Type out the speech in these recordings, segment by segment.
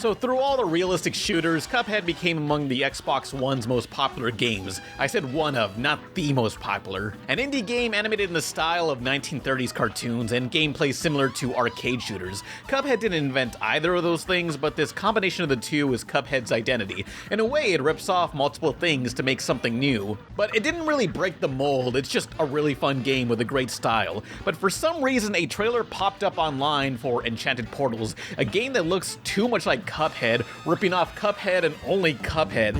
So through all the realistic shooters, Cuphead became among the Xbox One's most popular games. I said one of, not the most popular. An indie game animated in the style of 1930s cartoons and gameplay similar to arcade shooters. Cuphead didn't invent either of those things, but this combination of the two is Cuphead's identity. In a way, it rips off multiple things to make something new. But it didn't really break the mold, it's just a really fun game with a great style. But for some reason, a trailer popped up online for Enchanted Portals, a game that looks too much like Cuphead, ripping off Cuphead and only Cuphead.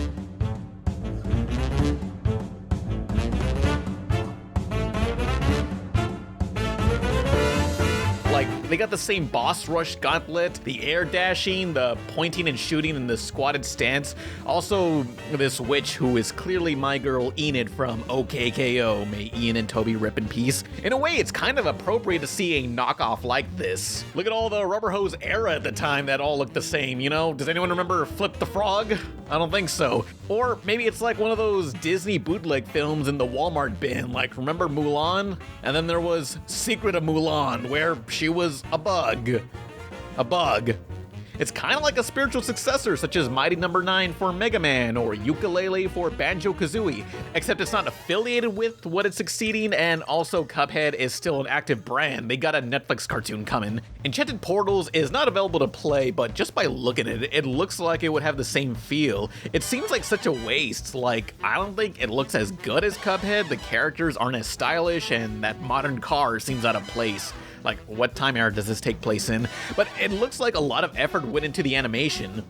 Like, they got the same boss rush gauntlet, the air dashing, the pointing and shooting, and the squatted stance. Also, this witch who is clearly my girl Enid from OKKO. May Ian and Toby rip in peace. In a way, it's kind of appropriate to see a knockoff like this. Look at all the rubber hose era at the time that all looked the same, you know? Does anyone remember Flip the Frog? I don't think so. Or maybe it's like one of those Disney bootleg films in the Walmart bin, like remember Mulan? And then there was Secret of Mulan, where she was a bug. A bug. It's kind of like a spiritual successor such as Mighty Number 9 for Mega Man or Yooka-Laylee for Banjo-Kazooie, except it's not affiliated with what it's succeeding, and also Cuphead is still an active brand. They got a Netflix cartoon coming. Enchanted Portals is not available to play, but just by looking at it, it looks like it would have the same feel. It seems like such a waste. Like, I don't think it looks as good as Cuphead, the characters aren't as stylish, and that modern car seems out of place. Like, what time era does this take place in? But it looks like a lot of effort went into the animation.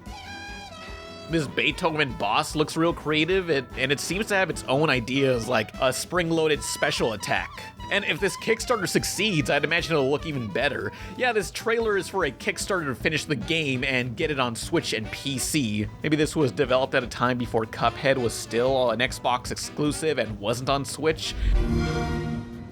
This Beethoven boss looks real creative, and it seems to have its own ideas, like a spring-loaded special attack. And if this Kickstarter succeeds, I'd imagine it'll look even better. Yeah, this trailer is for a Kickstarter to finish the game and get it on Switch and PC. Maybe this was developed at a time before Cuphead was still an Xbox exclusive and wasn't on Switch.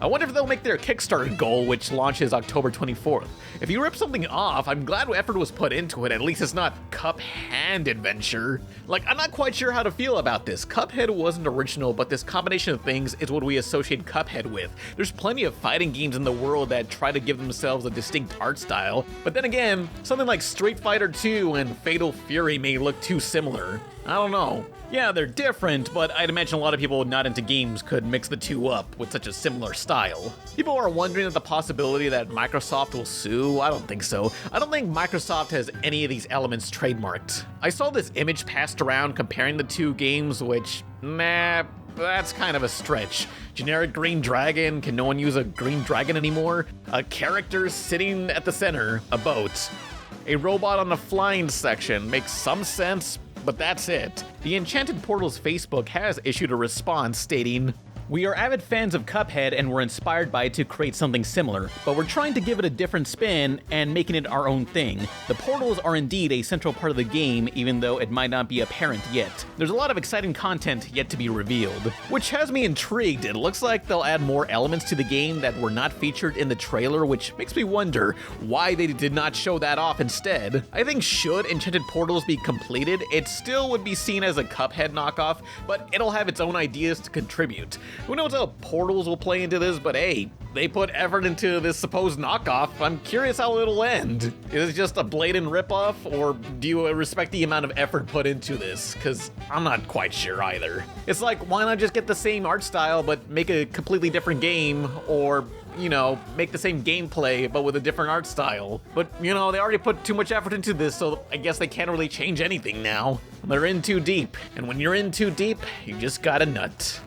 I wonder if they'll make their Kickstarter goal, which launches October 24th. If you rip something off, I'm glad effort was put into it. At least it's not Cuphead Adventure. Like, I'm not quite sure how to feel about this. Cuphead wasn't original, but this combination of things is what we associate Cuphead with. There's plenty of fighting games in the world that try to give themselves a distinct art style, but then again, something like Street Fighter 2 and Fatal Fury may look too similar. I don't know. Yeah, they're different, but I'd imagine a lot of people not into games could mix the two up with such a similar style. People are wondering at the possibility that Microsoft will sue. I don't think so. I don't think Microsoft has any of these elements trademarked. I saw this image passed around comparing the two games, which, nah, that's kind of a stretch. Generic green dragon, can no one use a green dragon anymore? A character sitting at the center, a boat. A robot on the flying section, makes some sense, but that's it. The Enchanted Portals Facebook has issued a response stating, "We are avid fans of Cuphead and were inspired by it to create something similar, but we're trying to give it a different spin and making it our own thing. The portals are indeed a central part of the game, even though it might not be apparent yet. There's a lot of exciting content yet to be revealed," which has me intrigued. It looks like they'll add more elements to the game that were not featured in the trailer, which makes me wonder why they did not show that off instead. I think should Enchanted Portals be completed, it still would be seen as a Cuphead knockoff, but it'll have its own ideas to contribute. Who knows how Portals will play into this, but hey, they put effort into this supposed knockoff. I'm curious how it'll end. Is it just a blatant ripoff, or do you respect the amount of effort put into this? Because I'm not quite sure either. It's like, why not just get the same art style, but make a completely different game, or, you know, make the same gameplay, but with a different art style. But, you know, they already put too much effort into this, so I guess they can't really change anything now. They're in too deep, and when you're in too deep, you just gotta nut.